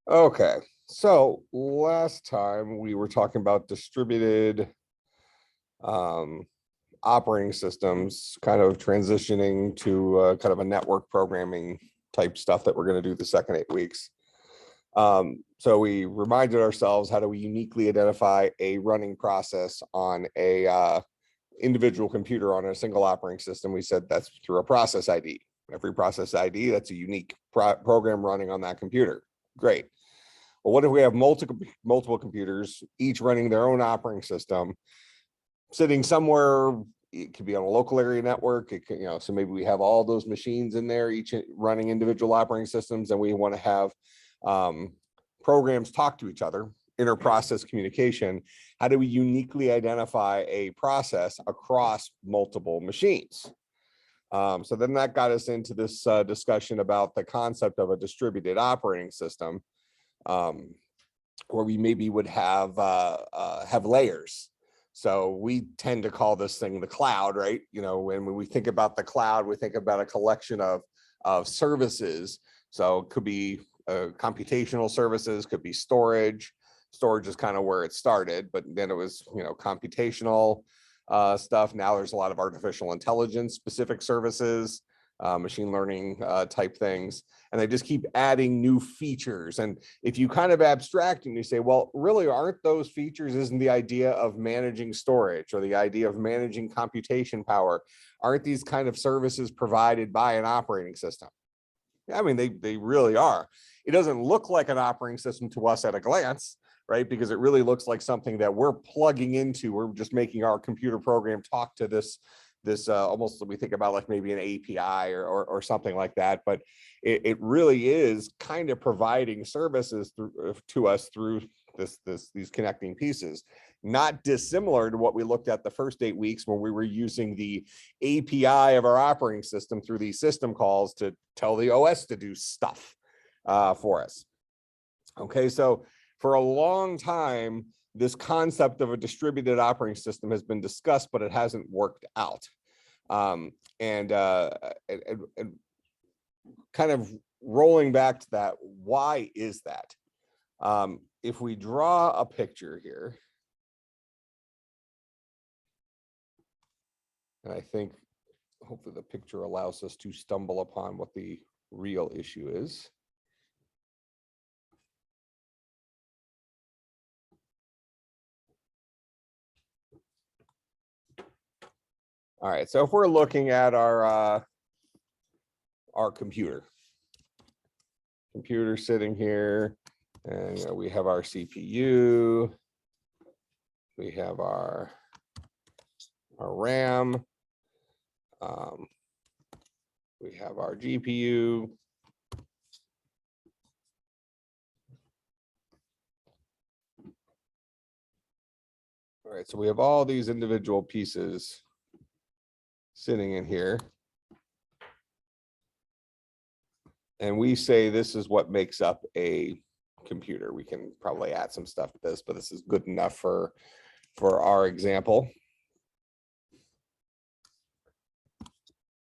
Okay, so last time we were talking about distributed operating systems, kind of transitioning to kind of a network programming type stuff that we're going to do the second 8 weeks. So we reminded ourselves, how do we uniquely identify a running process on a individual computer on a single operating system? We said that's through a process ID. Every process ID, that's a unique program running on that computer. Great. Well, what if we have multiple computers, each running their own operating system, sitting somewhere? It could be on a local area network. It could, so maybe we have all those machines in there, each running individual operating systems, and we want to have programs talk to each other, inter-process communication. How do we uniquely identify a process across multiple machines? So then that got us into this discussion about the concept of a distributed operating system, where we maybe would have layers. So we tend to call this thing the cloud, right? When we think about the cloud, we think about a collection of services. So it could be computational services, could be storage. Storage is kind of where it started, but then it was, computational stuff. Now there's a lot of artificial intelligence specific services, machine learning type things, and they just keep adding new features. And if you kind of abstract and you say, well, really, aren't those features, isn't the idea of managing storage or the idea of managing computation power, aren't these kind of services provided by an operating system? I mean, they really are. It doesn't look like an operating system to us at a glance, right? Because it really looks like something that we're plugging into. We're just making our computer program talk to this almost, we think about like maybe an API or something like that. But it really is kind of providing services to us through these connecting pieces, not dissimilar to what we looked at the first 8 weeks when we were using the API of our operating system through these system calls to tell the OS to do stuff for us. Okay, so for a long time, this concept of a distributed operating system has been discussed, but it hasn't worked out. And kind of rolling back to that, why is that? If we draw a picture here, and I think hopefully the picture allows us to stumble upon what the real issue is. All right, so if we're looking at our computer sitting here, and we have our CPU, we have our RAM, we have our GPU, all right, so we have all these individual pieces sitting in here. And we say this is what makes up a computer. We can probably add some stuff to this, but this is good enough for our example.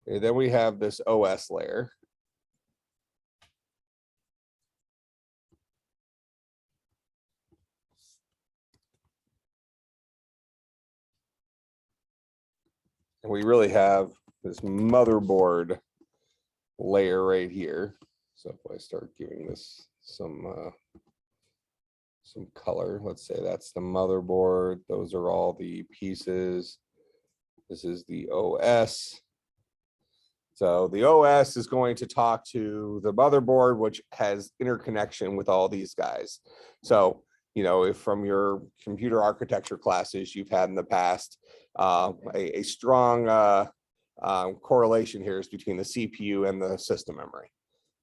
Okay, then we have this OS layer. And we really have this motherboard layer right here. So if I start giving this some color, let's say that's the motherboard. Those are all the pieces. This is the OS. So the OS is going to talk to the motherboard, which has interconnection with all these guys. So, if from your computer architecture classes you've had in the past, a strong correlation here is between the CPU and the system memory.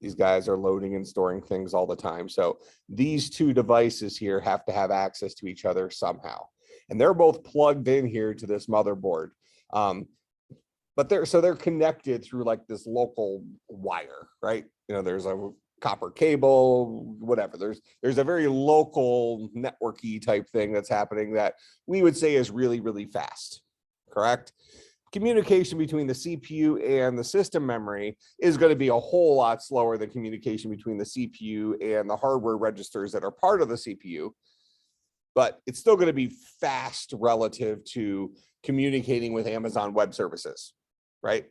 These guys are loading and storing things all the time. So these two devices here have to have access to each other somehow. And they're both plugged in here to this motherboard. But they're connected through like this local wire, right? There's a copper cable, whatever. There's a very local networky type thing that's happening that we would say is really, really fast, correct? communication between the CPU and the system memory is going to be a whole lot slower than communication between the CPU and the hardware registers that are part of the CPU. But it's still going to be fast relative to communicating with Amazon Web Services, right?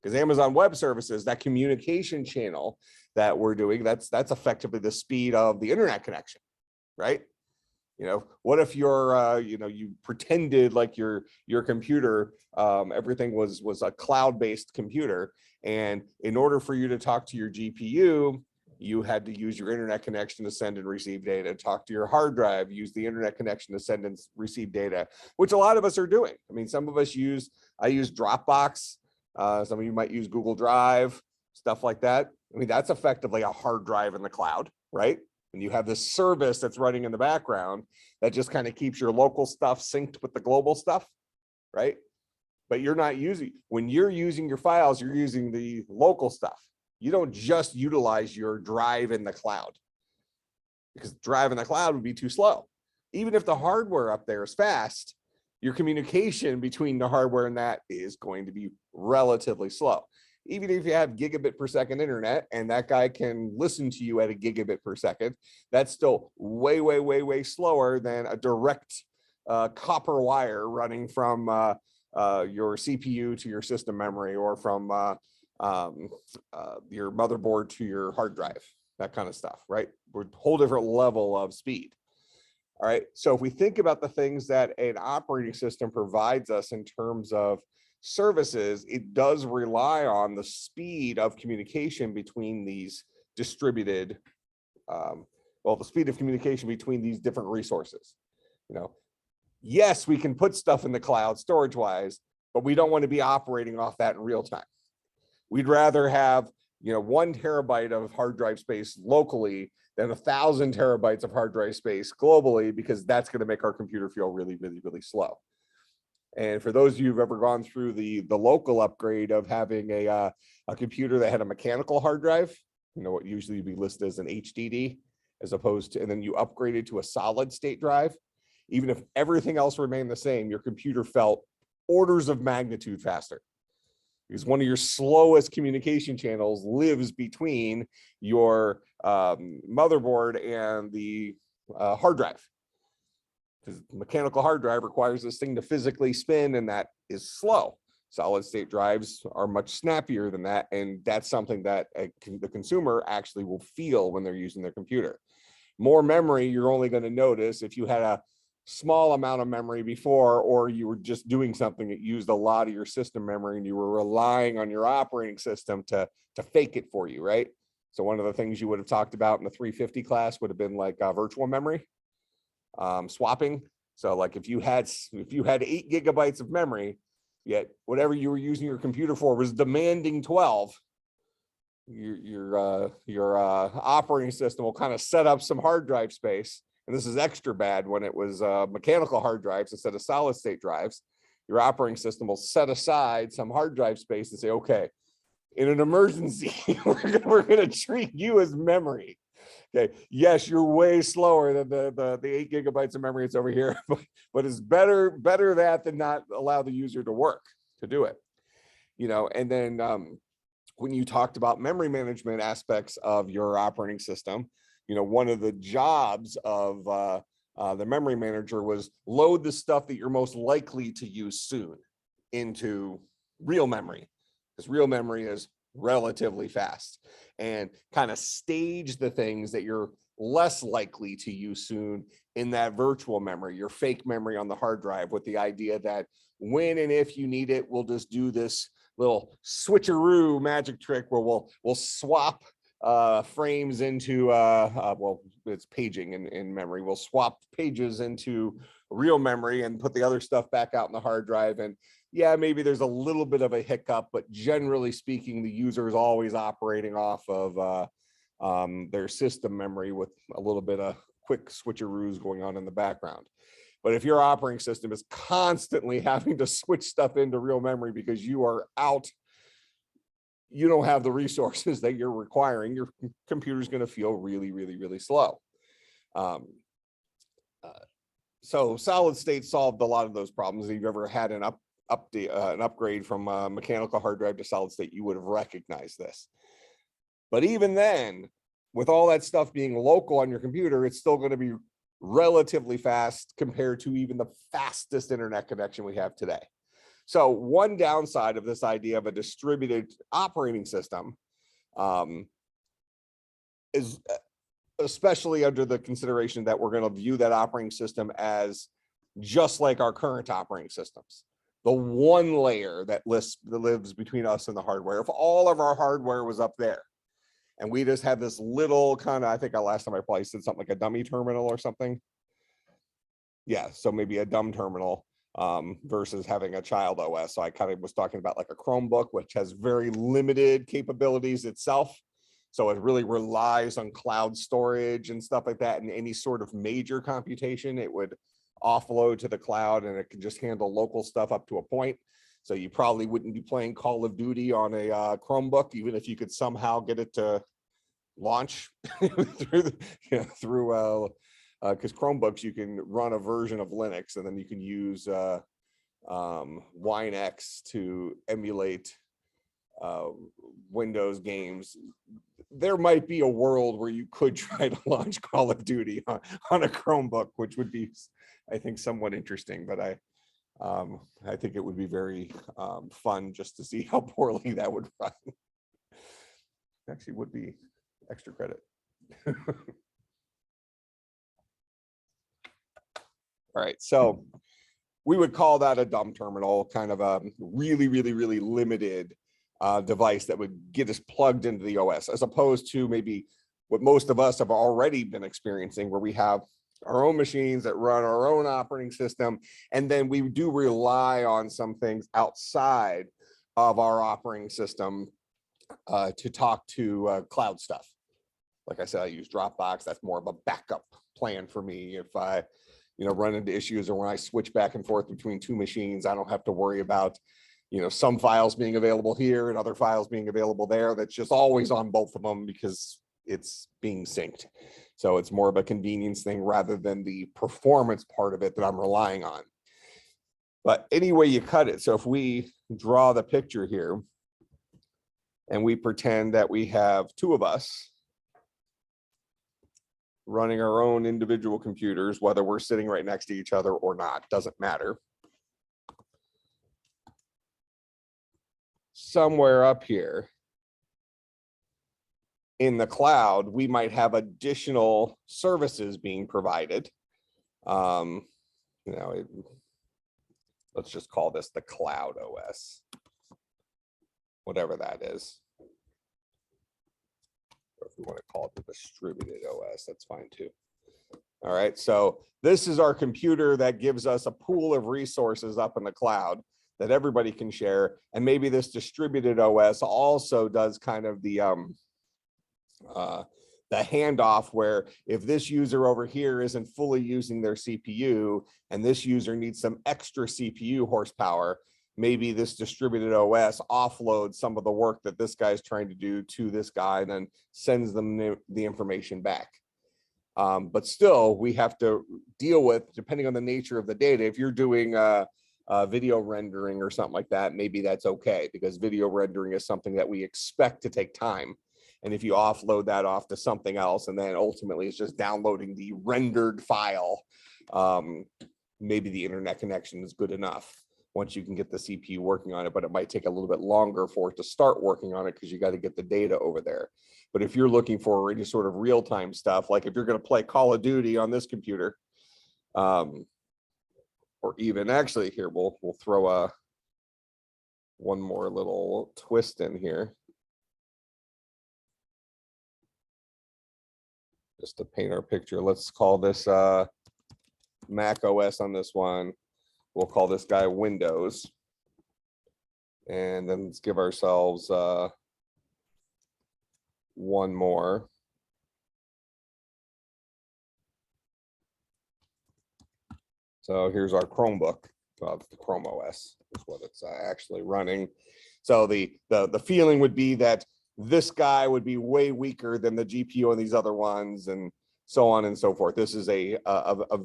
Because Amazon Web Services, that communication channel that we're doing, that's effectively the speed of the internet connection, right? You know, what if you're, you know, you pretended like your computer, everything was a cloud-based computer, and in order for you to talk to your GPU, you had to use your internet connection to send and receive data, talk to your hard drive, use the internet connection to send and receive data, which a lot of us are doing. I mean, some of us I use Dropbox, some of you might use Google Drive, stuff like that. I mean, that's effectively a hard drive in the cloud, right? And you have this service that's running in the background that just kind of keeps your local stuff synced with the global stuff, right? But you're not when you're using your files, you're using the local stuff. You don't just utilize your drive in the cloud, because drive in the cloud would be too slow. Even if the hardware up there is fast, your communication between the hardware and that is going to be relatively slow. Even if you have gigabit per second internet and that guy can listen to you at a gigabit per second, that's still way, way, way, way slower than a direct copper wire running from your CPU to your system memory, or from your motherboard to your hard drive, that kind of stuff, right? We're a whole different level of speed. All right, so if we think about the things that an operating system provides us in terms of services, it does rely on the speed of communication between these distributed, the speed of communication between these different resources. You know, yes, we can put stuff in the cloud storage wise, but we don't want to be operating off that in real time. We'd rather have, 1 terabyte of hard drive space locally than 1,000 terabytes of hard drive space globally, because that's going to make our computer feel really, really, really slow. And for those of you who've ever gone through the local upgrade of having a computer that had a mechanical hard drive, what usually would be listed as an HDD, as opposed to, and then you upgrade it to a solid state drive, even if everything else remained the same, your computer felt orders of magnitude faster, because one of your slowest communication channels lives between your motherboard and the hard drive. Because mechanical hard drive requires this thing to physically spin, and that is slow. Solid state drives are much snappier than that, and that's something that the consumer actually will feel when they're using their computer. More memory, you're only going to notice if you had a small amount of memory before, or you were just doing something that used a lot of your system memory and you were relying on your operating system to fake it for you, right? So one of the things you would have talked about in the 350 class would have been like virtual memory swapping. So like if you had 8 gigabytes of memory, yet whatever you were using your computer for was demanding 12, your operating system will kind of set up some hard drive space. And this is extra bad when it was mechanical hard drives instead of solid state drives. Your operating system will set aside some hard drive space and say, okay, in an emergency, we're going to treat you as memory. Okay, yes, you're way slower than the 8 gigabytes of memory that's over here, but it's better that than not allow the user to work to do it. And then when you talked about memory management aspects of your operating system, one of the jobs of the memory manager was load the stuff that you're most likely to use soon into real memory, because real memory is relatively fast, and kind of stage the things that you're less likely to use soon in that virtual memory, your fake memory on the hard drive, with the idea that when and if you need it, we'll just do this little switcheroo magic trick where we'll swap frames into it's paging in memory. We'll swap pages into real memory and put the other stuff back out in the hard drive. And yeah, maybe there's a little bit of a hiccup, but generally speaking, the user is always operating off of their system memory with a little bit of quick switcheroos going on in the background. But if your operating system is constantly having to switch stuff into real memory because you are out, you don't have the resources that you're requiring, your computer's going to feel really, really, really slow. So solid state solved a lot of those problems. If you've ever had an an upgrade from a mechanical hard drive to solid state, you would have recognized this. But even then, with all that stuff being local on your computer, it's still going to be relatively fast compared to even the fastest internet connection we have today. So one downside of this idea of a distributed operating system is, especially under the consideration that we're going to view that operating system as just like our current operating systems, the one layer that lives between us and the hardware. If all of our hardware was up there and we just had this little kind of, I think last time I probably said something like a dummy terminal or something. Yeah, so maybe a dumb terminal versus having a child OS. So I kind of was talking about like a Chromebook, which has very limited capabilities itself. So it really relies on cloud storage and stuff like that. And any sort of major computation, it would offload to the cloud, and it can just handle local stuff up to a point. So you probably wouldn't be playing Call of Duty on a Chromebook, even if you could somehow get it to launch through because Chromebooks, you can run a version of Linux, and then you can use WineX to emulate Windows games. There might be a world where you could try to launch Call of Duty on a Chromebook, which would be, I think, somewhat interesting. But I think it would be very fun just to see how poorly that would run. Actually, would be extra credit. All right, so we would call that a dumb terminal, kind of a really, really, really limited device that would get us plugged into the OS, as opposed to maybe what most of us have already been experiencing, where we have our own machines that run our own operating system, and then we do rely on some things outside of our operating system to talk to cloud stuff. Like I said, I use Dropbox. That's more of a backup plan for me. If I run into issues, or when I switch back and forth between two machines, I don't have to worry about some files being available here and other files being available there. That's just always on both of them because it's being synced. So it's more of a convenience thing rather than the performance part of it that I'm relying on. But anyway you cut it, so if we draw the picture here and we pretend that we have two of us running our own individual computers, whether we're sitting right next to each other or not, doesn't matter. Somewhere up here in the cloud, we might have additional services being provided. Let's just call this the cloud OS, whatever that is. Or if we want to call it the distributed OS, that's fine too. All right, so this is our computer that gives us a pool of resources up in the cloud that everybody can share. And maybe this distributed OS also does kind of the handoff, where if this user over here isn't fully using their CPU and this user needs some extra CPU horsepower, maybe this distributed OS offloads some of the work that this guy's trying to do to this guy and then sends them the information back. But still, we have to deal with, depending on the nature of the data, if you're doing video rendering or something like that, maybe that's okay, because video rendering is something that we expect to take time. And if you offload that off to something else, and then ultimately it's just downloading the rendered file, maybe the internet connection is good enough once you can get the CPU working on it, but it might take a little bit longer for it to start working on it because you got to get the data over there. But if you're looking for any sort of real-time stuff, like if you're going to play Call of Duty on this computer, or even actually here, we'll throw one more little twist in here, just to paint our picture. Let's call this Mac OS on this one. We'll call this guy Windows. And then let's give ourselves one more. So here's our Chromebook. Well, the Chrome OS is what it's actually running. So the feeling would be that this guy would be way weaker than the GPU on these other ones, and so on and so forth. This is a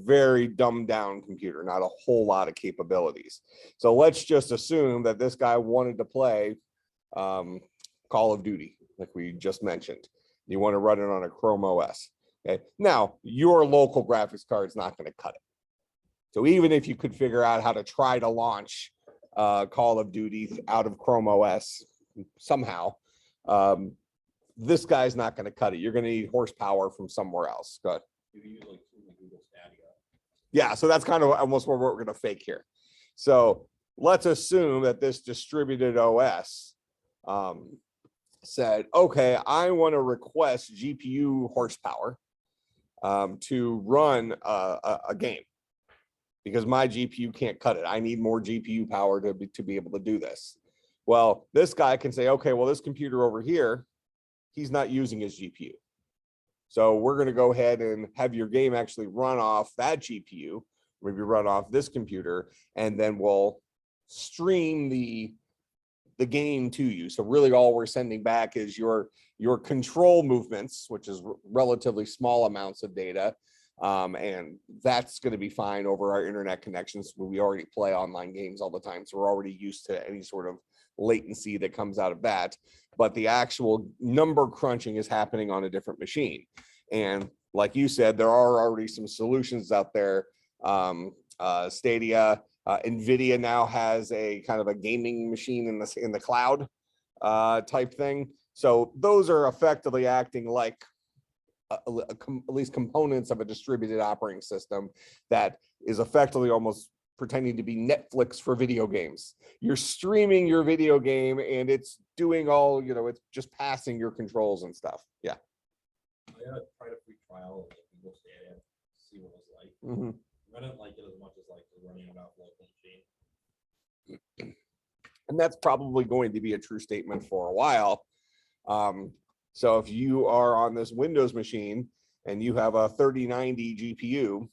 very dumbed down computer, not a whole lot of capabilities. So let's just assume that this guy wanted to play Call of Duty, like we just mentioned. You want to run it on a Chrome OS. Okay. Now, your local graphics card is not going to cut it. So even if you could figure out how to try to launch Call of Duty out of Chrome OS somehow, this guy's not going to cut it. You're going to need horsepower from somewhere else. Go ahead. You use like Google Stadia. Yeah, so that's kind of almost what we're going to fake here. So let's assume that this distributed OS said, okay, I want to request GPU horsepower to run a game because my GPU can't cut it. I need more GPU power to be able to do this. Well, this guy can say, okay, well, this computer over here, he's not using his GPU. So we're going to go ahead and have your game actually run off that GPU, maybe run off this computer, and then we'll stream the game to you. So really all we're sending back is your control movements, which is relatively small amounts of data. And that's going to be fine over our internet connections. We already play online games all the time, so we're already used to any sort of latency that comes out of that. But the actual number crunching is happening on a different machine. And like you said, there are already some solutions out there. Stadia, NVIDIA now has a kind of a gaming machine in the cloud type thing. So those are effectively acting like at least components of a distributed operating system that is effectively almost pretending to be Netflix for video games. You're streaming your video game and it's doing all, it's just passing your controls and stuff. Yeah. I tried a free trial of Google Stadia to see what it was like. I didn't like it as much as like running it off local machine. And that's probably going to be a true statement for a while. So if you are on this Windows machine and you have a 3090 GPU,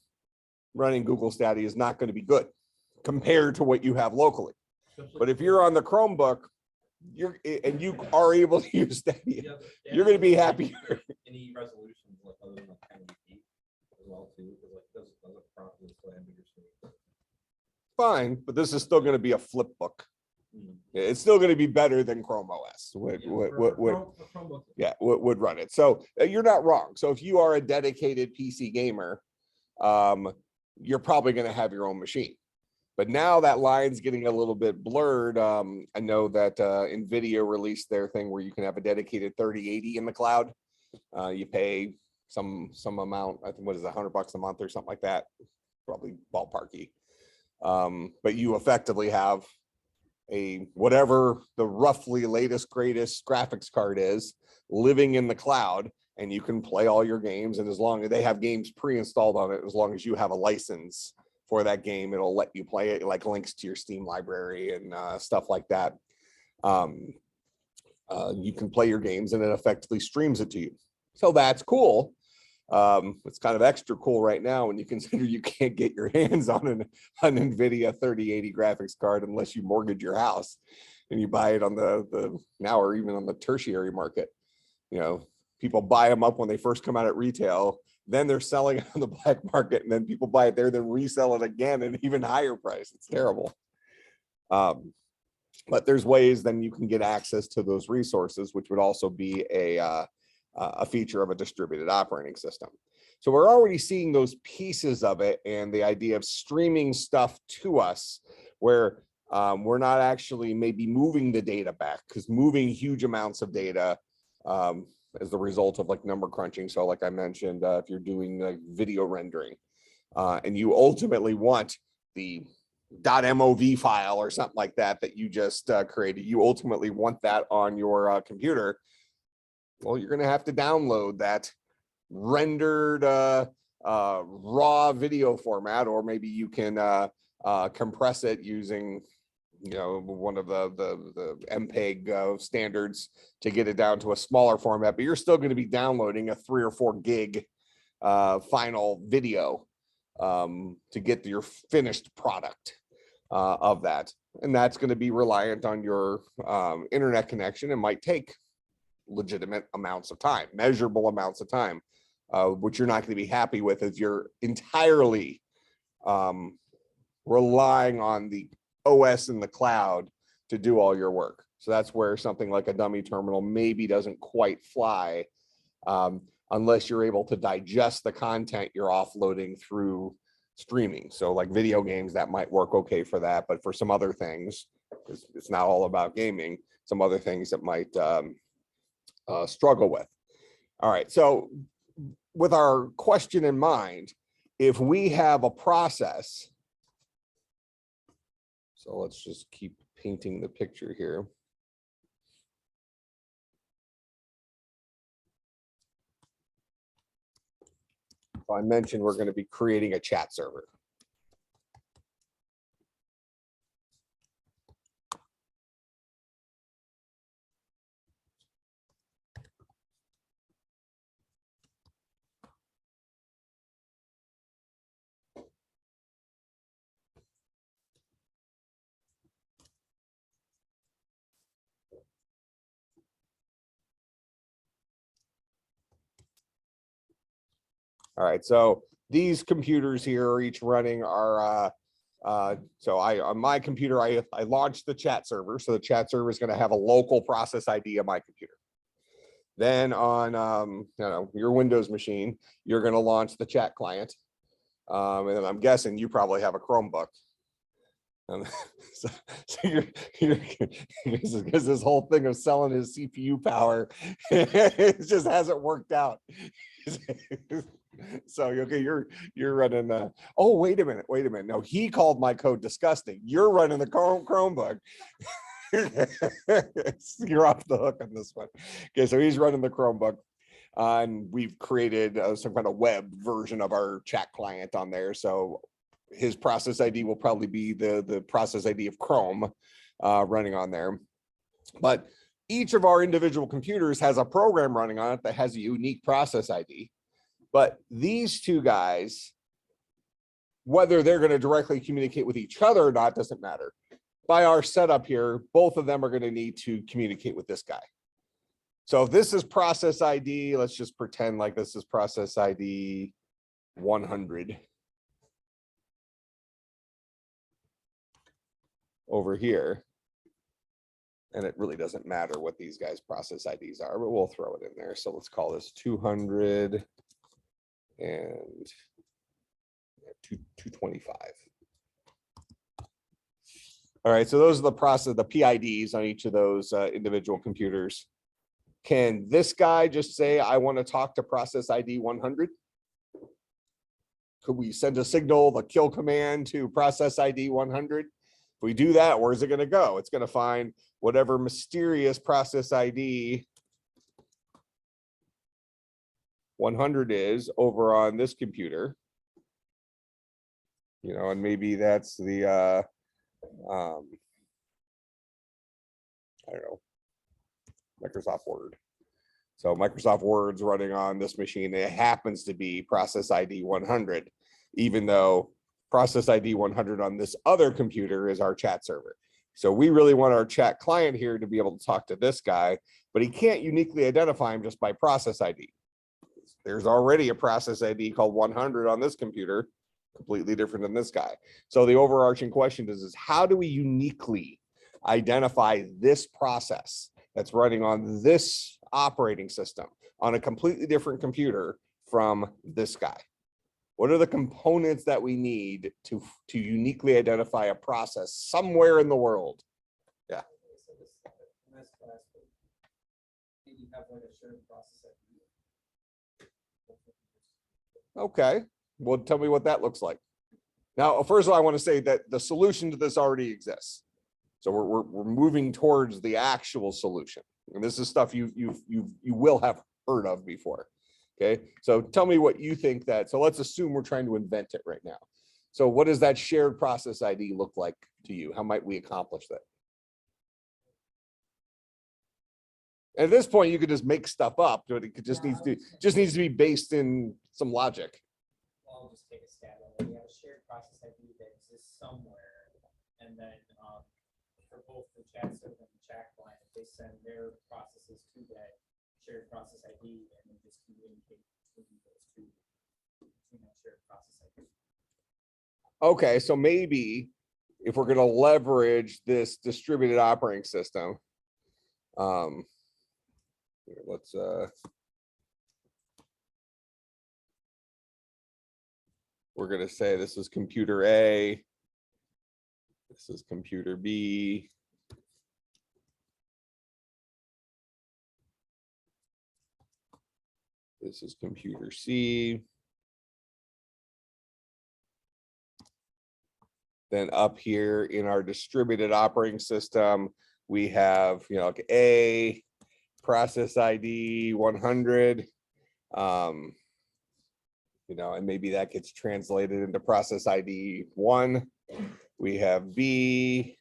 running Google Stadia is not going to be good compared to what you have locally. But if you're on the Chromebook, you are able to use Stadia, you're going to be happier. Any resolutions like other than like 1080p as well too, because like doesn't properly play on bigger screen. Fine, but this is still going to be a flip book. It's still going to be better than Chrome OS would run it. So you're not wrong. So if you are a dedicated PC gamer, you're probably going to have your own machine. But now that line's getting a little bit blurred. I know that NVIDIA released their thing where you can have a dedicated 3080 in the cloud. You pay some amount, I think, what is it, $100 a month or something like that, probably ballparky. But you effectively have whatever the roughly latest greatest graphics card is living in the cloud, and you can play all your games. And as long as they have games pre-installed on it, as long as you have a license for that game, it'll let you play it, like links to your Steam library and stuff like that. You can play your games and it effectively streams it to you. So that's cool. It's kind of extra cool right now when you consider you can't get your hands on an NVIDIA 3080 graphics card unless you mortgage your house and you buy it on the now or even on the tertiary market. People buy them up when they first come out at retail, then they're selling it on the black market, and then people buy it there, then resell it again at an even higher price. It's terrible. But there's ways then you can get access to those resources, which would also be a feature of a distributed operating system. So we're already seeing those pieces of it, and the idea of streaming stuff to us where we're not actually maybe moving the data back, because moving huge amounts of data as the result of like number crunching. So like I mentioned, if you're doing like video rendering and you ultimately want the .mov file or something like that you just created, you ultimately want that on your computer. Well, you're going to have to download that rendered raw video format, or maybe you can compress it using one of the MPEG standards to get it down to a smaller format, but you're still going to be downloading a 3 or 4 gig final video to get your finished product of that. And that's going to be reliant on your internet connection. It might take legitimate amounts of time, measurable amounts of time. What you're not going to be happy with is you're entirely relying on the OS in the cloud to do all your work. So that's where something like a dummy terminal maybe doesn't quite fly, unless you're able to digest the content you're offloading through streaming. So like video games, that might work okay for that, but for some other things, it's not all about gaming, some other things that might struggle with. All right, so with our question in mind, if we have a process, so let's just keep painting the picture here. So I mentioned we're going to be creating a chat server. All right, so these computers here are each running our, so on my computer, I launched the chat server. So the chat server is going to have a local process ID on my computer. Then on your Windows machine, you're going to launch the chat client. And then I'm guessing you probably have a Chromebook. So because this whole thing of selling his CPU power, it just hasn't worked out. So okay, you're running oh, wait a minute. No, he called my code disgusting. You're running the Chromebook. You're off the hook on this one. Okay, so he's running the Chromebook, and we've created some kind of web version of our chat client on there. So his process ID will probably be the process ID of Chrome running on there. But each of our individual computers has a program running on it that has a unique process ID. But these two guys, whether they're going to directly communicate with each other or not, doesn't matter. By our setup here, both of them are going to need to communicate with this guy. So if this is process ID, let's just pretend like this is process ID 100 over here. And it really doesn't matter what these guys' process IDs are, but we'll throw it in there. So let's call this 200 and 225. All right, so those are the PIDs on each of those individual computers. Can this guy just say, I want to talk to process ID 100? Could we send a signal, the kill command to process ID 100? If we do that, where's it going to go? It's going to find whatever mysterious process ID 100 is over on this computer. You know, and maybe that's the, I don't know, Microsoft Word. So Microsoft Word's running on this machine. It happens to be process ID 100, even though process ID 100 on this other computer is our chat server. So we really want our chat client here to be able to talk to this guy, but he can't uniquely identify him just by process ID. There's already a process ID called 100 on this computer, completely different than this guy. So the overarching question is how do we uniquely identify this process that's running on this operating system on a completely different computer from this guy? What are the components that we need to uniquely identify a process somewhere in the world? Yeah. Okay, well, tell me what that looks like. Now, first of all, I want to say that the solution to this already exists. So we're moving towards the actual solution. And this is stuff you will have heard of before. Okay, so tell me what you think that, so let's assume we're trying to invent it right now. So what does that shared process ID look like to you? How might we accomplish that? At this point, you could just make stuff up, but it just needs to be based in some logic. I'll just take a stab at it. We have a shared process ID that exists somewhere, and then for both the chat server and the chat client, if they send their processes to that shared process ID and then just communicate between those two, between that shared process ID. Okay, so maybe if we're going to leverage this distributed operating system, here, let's we're going to say this is computer A, this is computer B, this is computer C. Then up here in our distributed operating system, we have, you know, like A, process ID 100, you know, and maybe that gets translated into process ID 1. We have B,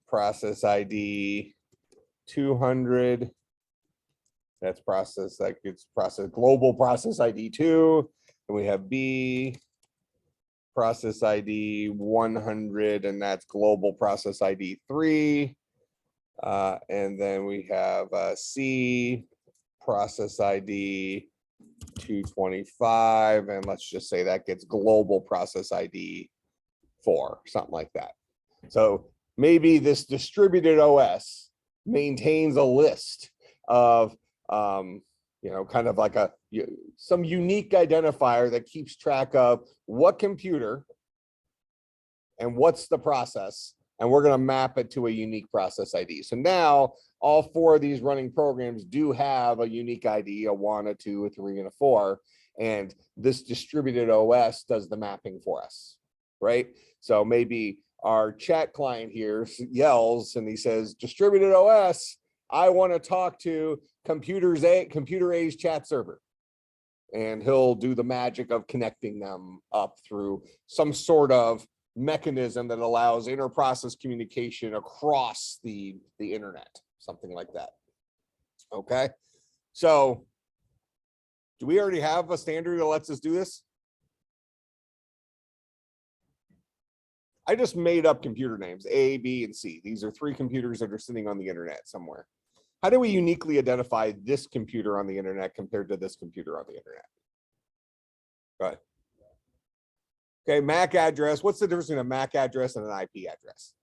process ID 200. That's process, that gets process, global process ID 2. And we have B, process ID 100, and that's global process ID 3. And then we have C, process ID 225, and let's just say that gets global process ID 4, something like that. So maybe this distributed OS maintains a list of you know, kind of like some unique identifier that keeps track of what computer and what's the process, and we're going to map it to a unique process ID. So now all 4 of these running programs do have a unique ID, a 1, a 2, a 3, and a 4, and this distributed OS does the mapping for us, right? So maybe our chat client here yells and he says, distributed OS, I want to talk to computer A's chat server. And he'll do the magic of connecting them up through some sort of mechanism that allows inter-process communication across the internet, something like that. Okay, so do we already have a standard that lets us do this? I just made up computer names, A, B, and C. These are 3 computers that are sitting on the internet somewhere. How do we uniquely identify this computer on the internet compared to this computer on the internet? Go ahead. Okay, MAC address. What's the difference between a MAC address and an IP address?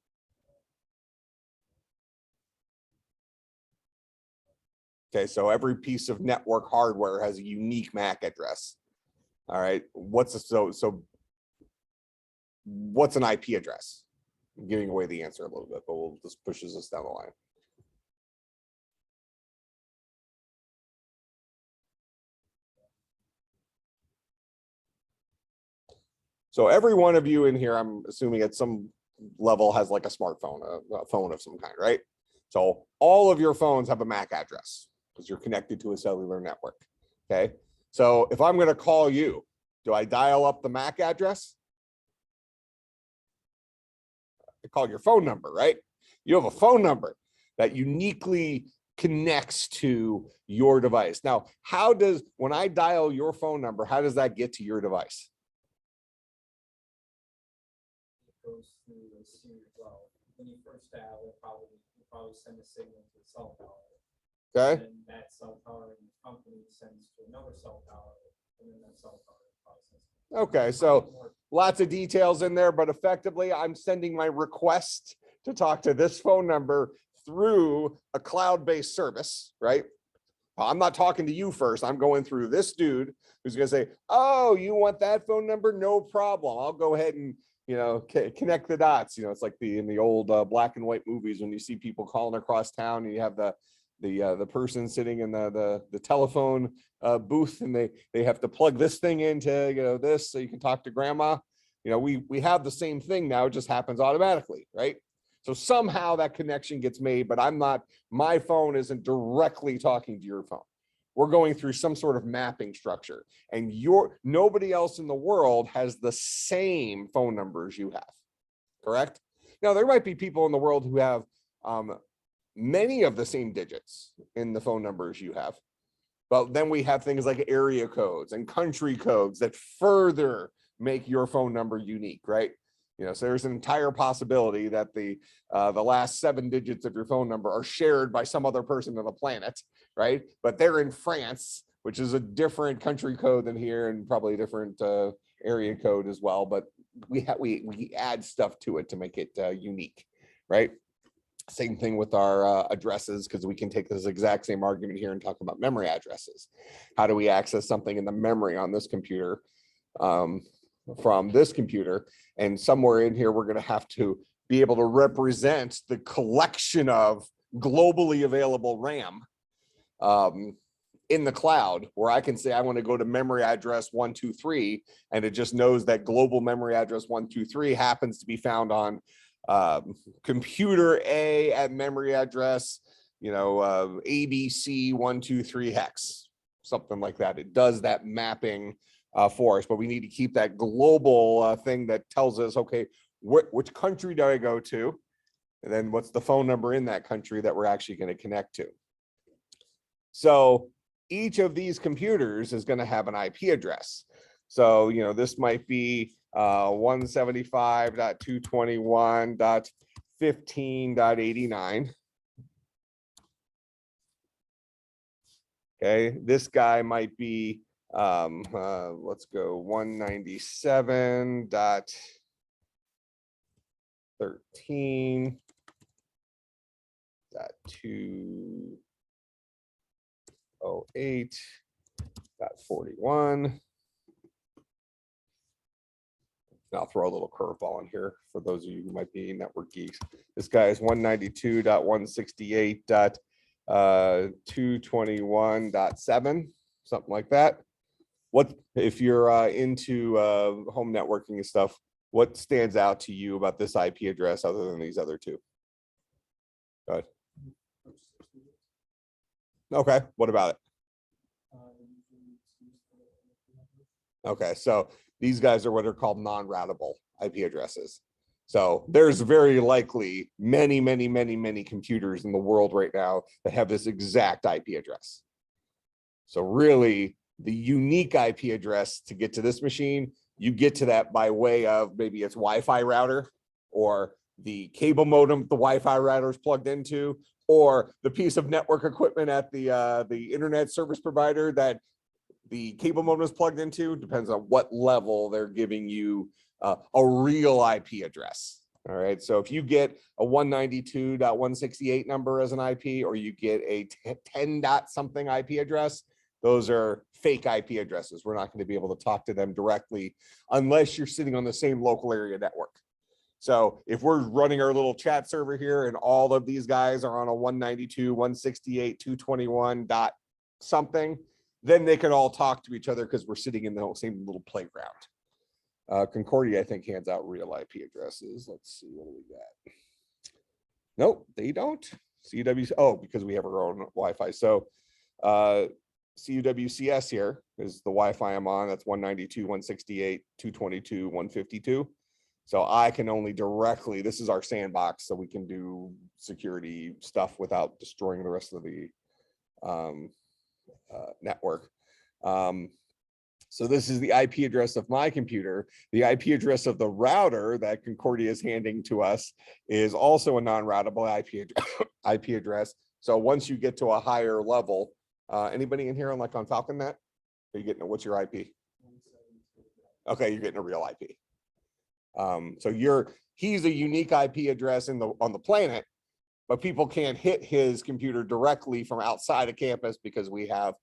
Okay, so every piece of network hardware has a unique MAC address. All right, what's an IP address? I'm giving away the answer a little bit, but this pushes us down the line. So every one of you in here, I'm assuming at some level has like a smartphone, a phone of some kind, right? So all of your phones have a MAC address because you're connected to a cellular network, okay? So if I'm gonna call you, do I dial up the MAC address? I call your phone number, right? You have a phone number that uniquely connects to your device. Now, when I dial your phone number, how does that get to your device? Goes through a series. Well, when you first dial, you probably send a signal to the cell tower. Okay. And that cell tower in the company sends to another cell tower, and then that cell tower processes. Okay, so lots of details in there, but effectively I'm sending my request to talk to this phone number through a cloud-based service, right? I'm not talking to you first. I'm going through this dude who's going to say, oh, you want that phone number? No problem. I'll go ahead and, you know, connect the dots. You know, it's like in the old black and white movies when you see people calling across town and you have the person sitting in the telephone booth and they have to plug this thing into, you know, this so you can talk to grandma. You know, we have the same thing now. It just happens automatically, right? So somehow that connection gets made, but my phone isn't directly talking to your phone. We're going through some sort of mapping structure, and nobody else in the world has the same phone numbers you have, correct? Now, there might be people in the world who have many of the same digits in the phone numbers you have, but then we have things like area codes and country codes that further make your phone number unique, right? You know, so there's an entire possibility that the last 7 digits of your phone number are shared by some other person on the planet, right? But they're in France, which is a different country code than here, and probably a different area code as well. But we add stuff to it to make it unique, right? Same thing with our addresses, because we can take this exact same argument here and talk about memory addresses. How do we access something in the memory on this computer from this computer? And somewhere in here, we're going to have to be able to represent the collection of globally available RAM in the cloud, where I can say I want to go to memory address 123, and it just knows that global memory address 123 happens to be found on computer A at memory address, you know, ABC 123 hex, something like that. It does that mapping for us, but we need to keep that global thing that tells us, okay, which country do I go to? And then what's the phone number in that country that we're actually going to connect to? So each of these computers is going to have an IP address. So, you know, this might be 175.221.15.89. Okay, this guy might be let's go 197.13.208.41. I'll throw a little curveball in here for those of you who might be network geeks. This guy is 192.168.221.7, something like that. What if you're into home networking and stuff? What stands out to you about this IP address other than these other two? Go ahead. Okay, what about it? Okay, so these guys are what are called non-routable IP addresses. So there's very likely many computers in the world right now that have this exact IP address. So really, the unique IP address to get to this machine, you get to that by way of maybe its Wi-Fi router, or the cable modem the Wi-Fi router is plugged into, or the piece of network equipment at the internet service provider that the cable modem is plugged into. Depends on what level they're giving you a real IP address. All right, so if you get a 192.168 number as an IP, or you get a 10 dot something IP address, those are fake IP addresses. We're not going to be able to talk to them directly unless you're sitting on the same local area network. So if we're running our little chat server here and all of these guys are on a 192.168.221 dot something, then they can all talk to each other because we're sitting in the same little playground. Concordia, I think, hands out real IP addresses. Let's see, what do we got? Nope, they don't. CUW, oh, because we have our own Wi-Fi. So CUWCS here is the Wi-Fi I'm on. That's 192.168.222.152. So I can only directly, this is our sandbox, so we can do security stuff without destroying the rest of the network. So this is the IP address of my computer. The IP address of the router that Concordia is handing to us is also a non-routable IP address. So once you get to a higher level, anybody in here on FalconNet? Are you getting, what's your IP? Okay, you're getting a real IP. So he's a unique IP address on the planet, but people can't hit his computer directly from outside of campus because we have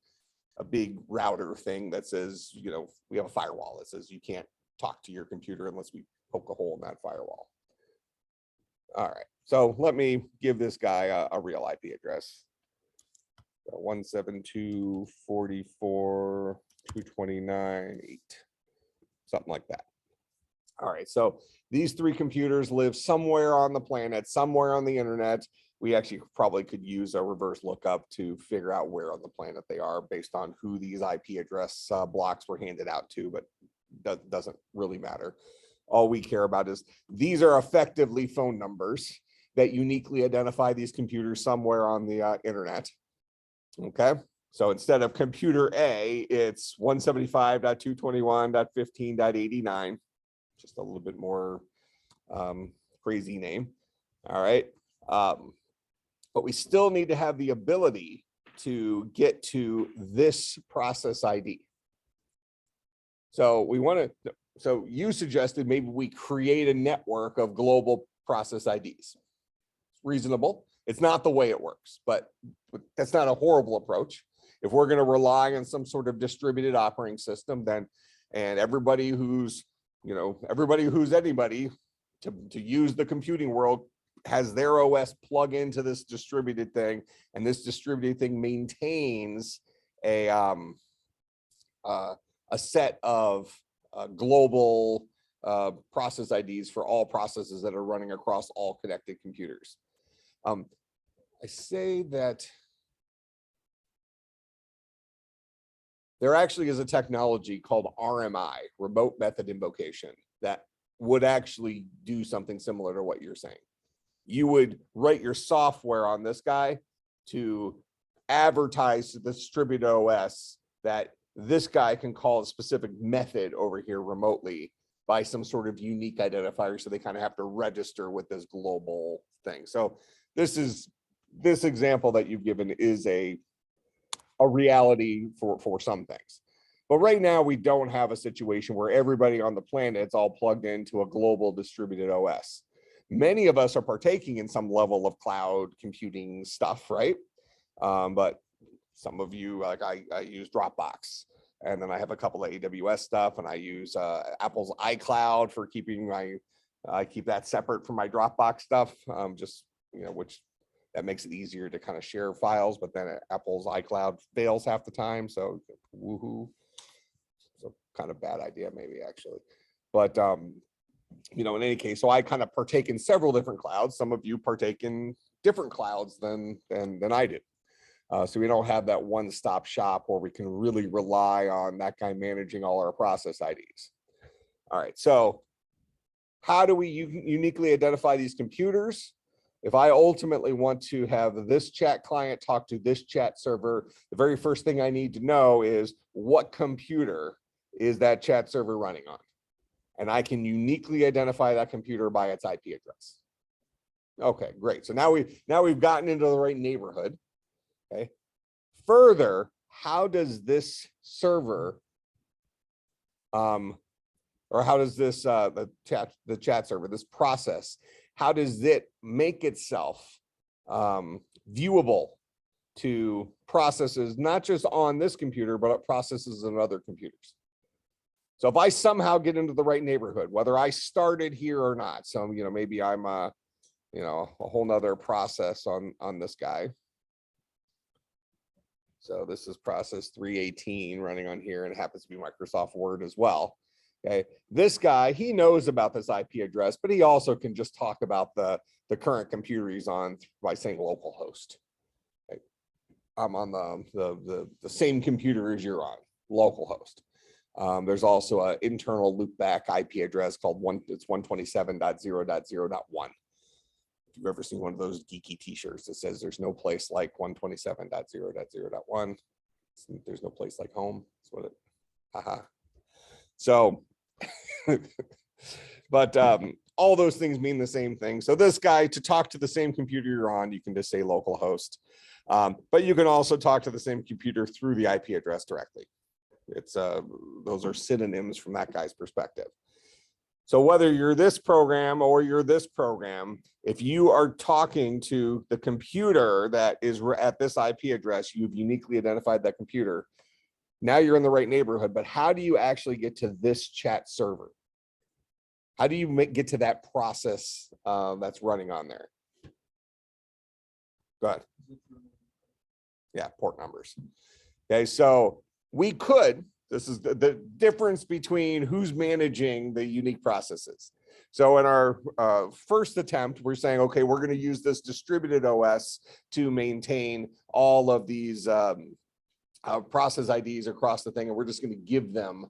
a big router thing that says, you know, we have a firewall that says you can't talk to your computer unless we poke a hole in that firewall. All right, so let me give this guy a real IP address. 172.44.229.8, something like that. All right, so these three computers live somewhere on the planet, somewhere on the internet. We actually probably could use a reverse lookup to figure out where on the planet they are based on who these IP address blocks were handed out to, but that doesn't really matter. All we care about is these are effectively phone numbers that uniquely identify these computers somewhere on the internet. Okay, so instead of computer A, it's 175.221.15.89. Just a little bit more Crazy name. All right. But we still need to have the ability to get to this process ID. So we want to, so you suggested maybe we create a network of global process IDs. Reasonable. It's not the way it works, but that's not a horrible approach. If we're going to rely on some sort of distributed operating system, then, and everybody who's, you know, everybody who's anybody to use the computing world has their OS plug into this distributed thing, and this distributed thing maintains a set of global process IDs for all processes that are running across all connected computers. I say that there actually is a technology called RMI, Remote Method Invocation, that would actually do something similar to what you're saying. You would write your software on this guy to advertise to the distributed OS that this guy can call a specific method over here remotely by some sort of unique identifier. So they kind of have to register with this global thing. So this example that you've given is a reality for some things. But right now we don't have a situation where everybody on the planet is all plugged into a global distributed OS. Many of us are partaking in some level of cloud computing stuff, right? But some of you, like I use Dropbox, and then I have a couple of AWS stuff, and I use Apple's iCloud for keeping I keep that separate from my Dropbox stuff, just, you know, which that makes it easier to kind of share files, but then Apple's iCloud fails half the time. So woohoo. So kind of bad idea maybe actually. But you know, in any case, so I kind of partake in several different clouds. Some of you partake in different clouds than I do. So we don't have that one-stop shop where we can really rely on that guy managing all our process IDs. All right, so how do we uniquely identify these computers? If I ultimately want to have this chat client talk to this chat server, the very first thing I need to know is what computer is that chat server running on? And I can uniquely identify that computer by its IP address. Okay, great. So now we've gotten into the right neighborhood. Okay. Further, how does this server, or how does this the chat server, this process, how does it make itself viewable to processes, not just on this computer, but processes on other computers? So if I somehow get into the right neighborhood, whether I started here or not, so, you know, maybe I'm you know, a whole nother process on this guy. So this is process 318 running on here, and it happens to be Microsoft Word as well. Okay, this guy, he knows about this IP address, but he also can just talk about the current computer he's on by saying localhost. Okay. I'm on the same computer as you're on, localhost. There's also an internal loopback IP address called it's 127.0.0.1. If you've ever seen one of those geeky t-shirts that says there's no place like 127.0.0.1, there's no place like home. That's what it, haha. So, but all those things mean the same thing. So this guy, to talk to the same computer you're on, you can just say localhost. But you can also talk to the same computer through the IP address directly. It's those are synonyms from that guy's perspective. So whether you're this program or you're this program, if you are talking to the computer that is at this IP address, you've uniquely identified that computer. Now you're in the right neighborhood, but how do you actually get to this chat server? How do you get to that process that's running on there? Go ahead. Yeah, port numbers. Okay, so we could, this is the difference between who's managing the unique processes. So in our first attempt, we're saying, okay, we're going to use this distributed OS to maintain all of these process IDs across the thing, and we're just going to give them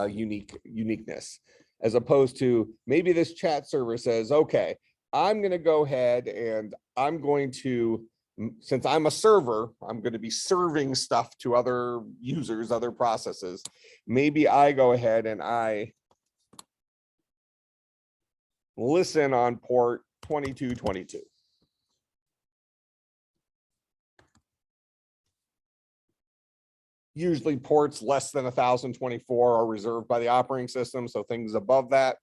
uniqueness, as opposed to maybe this chat server says, okay, I'm going to go ahead and I'm going to, since I'm a server, I'm going to be serving stuff to other users, other processes. Maybe I go ahead and I listen on port 2222. Usually ports less than 1024 are reserved by the operating system. So things above that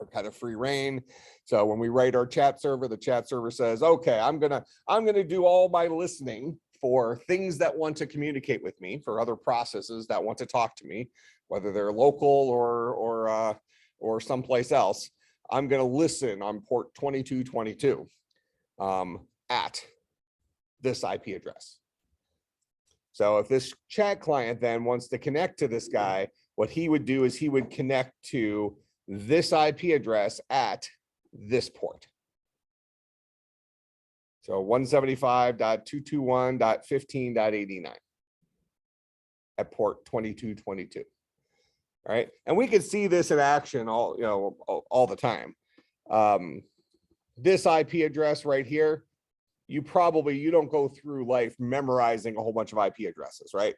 are kind of free reign. So when we write our chat server, the chat server says, okay, I'm gonna do all my listening for things that want to communicate with me, for other processes that want to talk to me, whether they're local or someplace else. I'm gonna listen on port 2222 at this IP address. So if this chat client then wants to connect to this guy, what he would do is he would connect to this IP address at this port. So 175.221.15.89 at port 2222. All right, and we can see this in action all the time. This IP address right here, you don't go through life memorizing a whole bunch of IP addresses, right?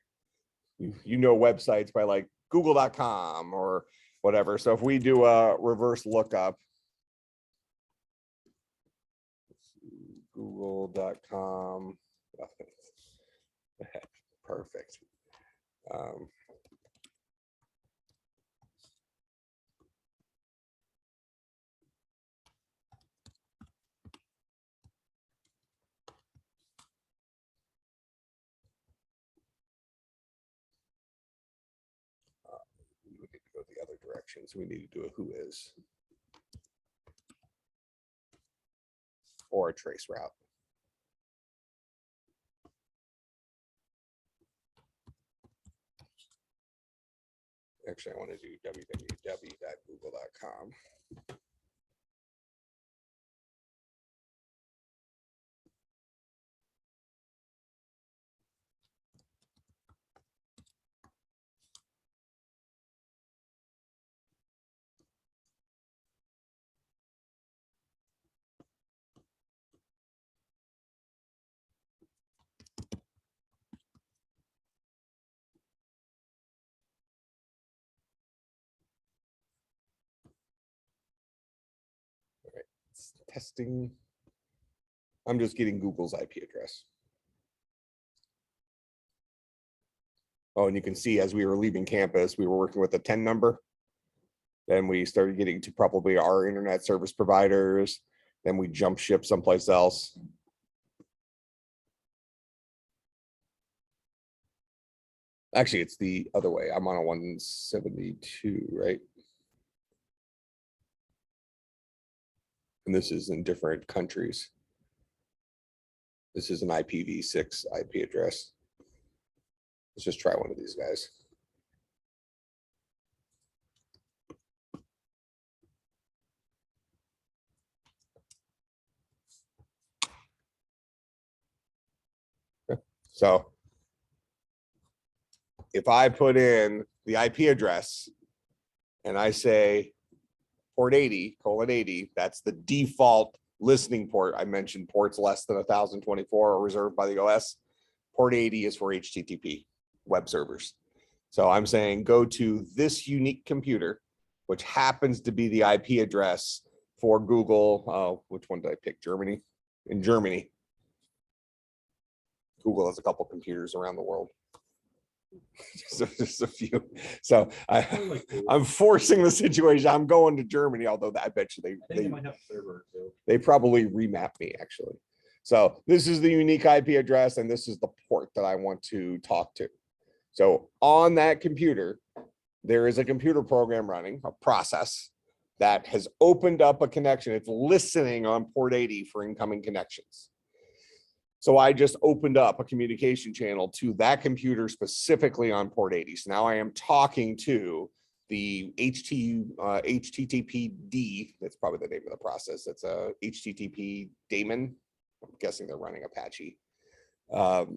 You know websites by like google.com or whatever. So if we do a reverse lookup, google.com, perfect. We need to go the other direction, so we need to do a who is or a trace route. Actually, I want to do www.google.com. Testing. I'm just getting Google's IP address. Oh, and you can see as we were leaving campus, we were working with a 10 number. Then we started getting to probably our internet service providers. Then we jump ship someplace else. Actually, it's the other way. I'm on a 172, right? And this is in different countries. This is an IPv6 IP address. Let's just try one of these guys. Okay. So if I put in the IP address and I say port 80:80, that's the default listening port. I mentioned ports less than 1024 are reserved by the OS. Port 80 is for HTTP web servers. So I'm saying go to this unique computer, which happens to be the IP address for Google. Which one did I pick? Germany. In Germany, Google has a couple computers around the world. So just a few. So I'm forcing the situation. I'm going to Germany, although I bet you they might have a server too. They probably remap me actually. So this is the unique IP address, and this is the port that I want to talk to. So on that computer, there is a computer program running, a process that has opened up a connection. It's listening on port 80 for incoming connections. So I just opened up a communication channel to that computer specifically on port 80. So now I am talking to the HTTPD. That's probably the name of the process. That's a HTTP daemon. I'm guessing they're running Apache. So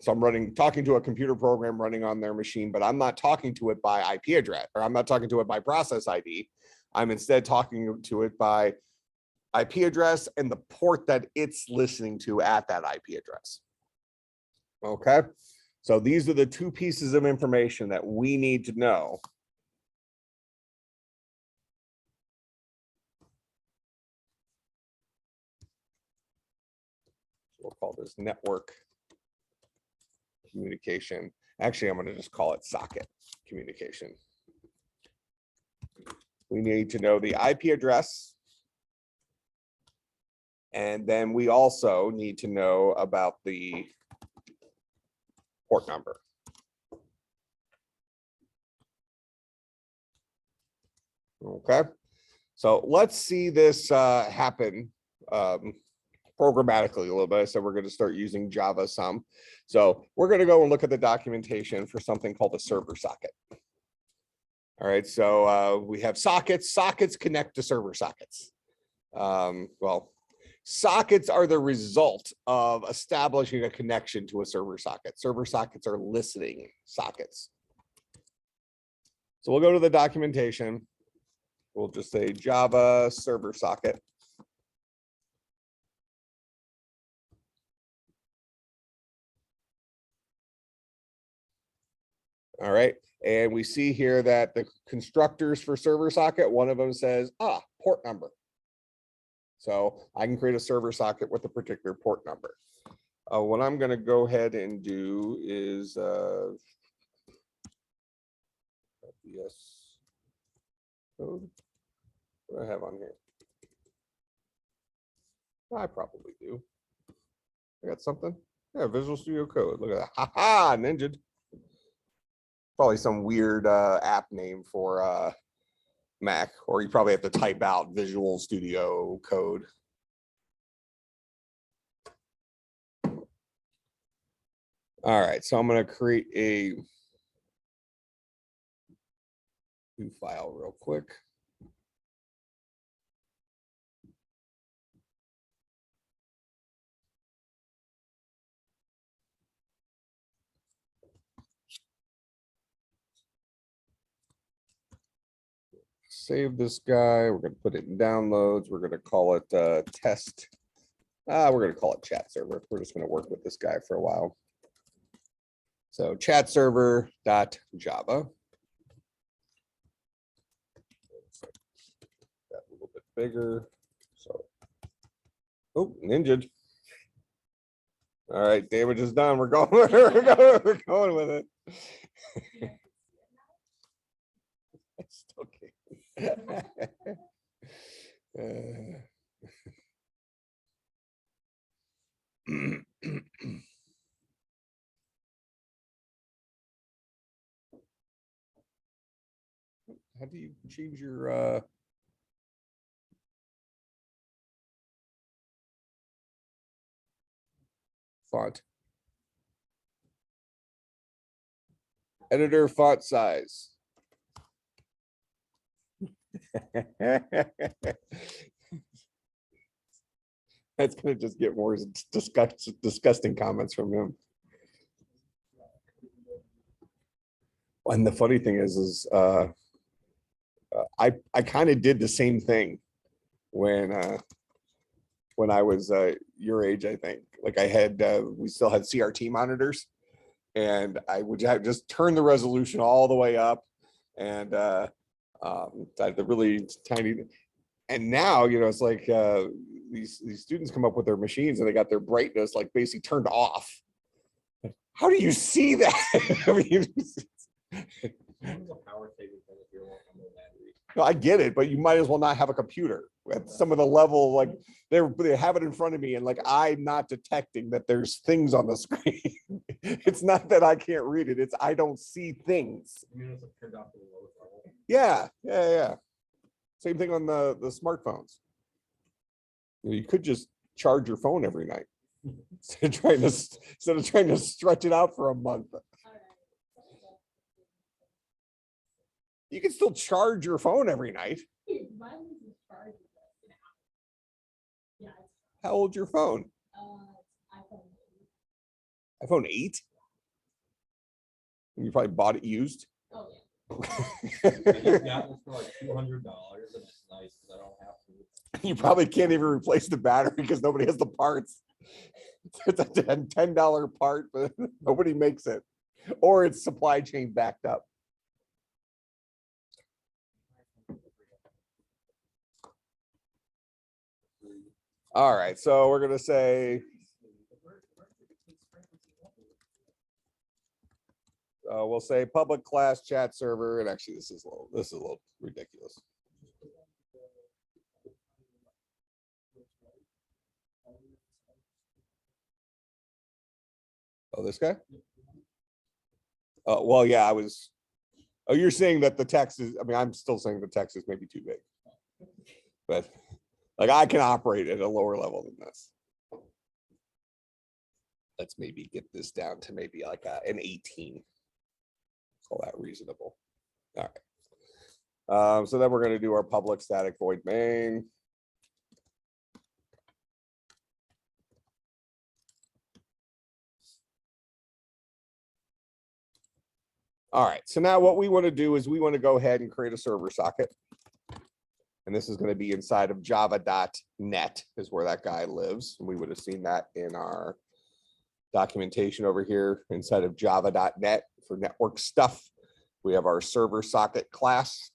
I'm talking to a computer program running on their machine, but I'm not talking to it by IP address, or I'm not talking to it by process ID. I'm instead talking to it by IP address and the port that it's listening to at that IP address. Okay, so these are the two pieces of information that we need to know we'll call this network communication. Actually, I'm going to just call it socket communication. We need to know the IP address. And then we also need to know about the port number. Okay, so let's see this happen programmatically a little bit. So we're going to start using Java some. So we're going to go and look at the documentation for something called a server socket. All right, so we have sockets. Sockets connect to server sockets. Well, sockets are the result of establishing a connection to a server socket. Server sockets are listening sockets. So we'll go to the documentation. We'll just say Java server socket. All right, and we see here that the constructors for server socket, one of them says, port number. So I can create a server socket with a particular port number. What I'm going to go ahead and do is yes. Code. What do I have on here? I probably do. I got something. Yeah, Visual Studio Code. Look at that. Ha ha, ninja. Probably some weird app name for Mac, or you probably have to type out Visual Studio Code. All right, so I'm going to create a new file real quick. Save this guy. We're going to put it in downloads. We're going to call it test. We're going to call it chat server. We're just going to work with this guy for a while. So chat server.java. That a little bit bigger. So, oh, ninja. All right, damage is done. We're going. We're going with it. I still can't. How do you change your font? Editor font size. That's gonna just get more disgusting comments from him. And the funny thing is I kind of did the same thing when I was your age, I think. Like I had we still had CRT monitors, and I would just turn the resolution all the way up, and I had the really tiny. And now, you know, it's like these students come up with their machines and they got their brightness like basically turned off. How do you see that? I mean, no, I get it, but you might as well not have a computer at some of the level, like they have it in front of me and like I'm not detecting that there's things on the screen. It's not that I can't read it, it's I don't see things. Yeah. Same thing on the smartphones. You could just charge your phone every night instead of trying to stretch it out for a month. You can still charge your phone every night. How old's your phone? iPhone 8? You probably bought it used. Oh yeah. I just got this for like $200 and it's nice because I don't have to. You probably can't even replace the battery because nobody has the parts. It's a $10 part, but nobody makes it. Or it's supply chain backed up. All right, so we're gonna say We'll say public class chat server, and actually this is a little ridiculous. Oh, this guy? Well, yeah, I was. Oh, you're saying that the text is, I mean, I'm still saying the text is maybe too big. But like I can operate at a lower level than this. Let's maybe get this down to maybe like an 18. Call that reasonable. All right. So then we're going to do our public static void main. All right, so now what we want to do is we want to go ahead and create a server socket. And this is going to be inside of java.net is where that guy lives. We would have seen that in our documentation over here inside of java.net for network stuff. We have our server socket class.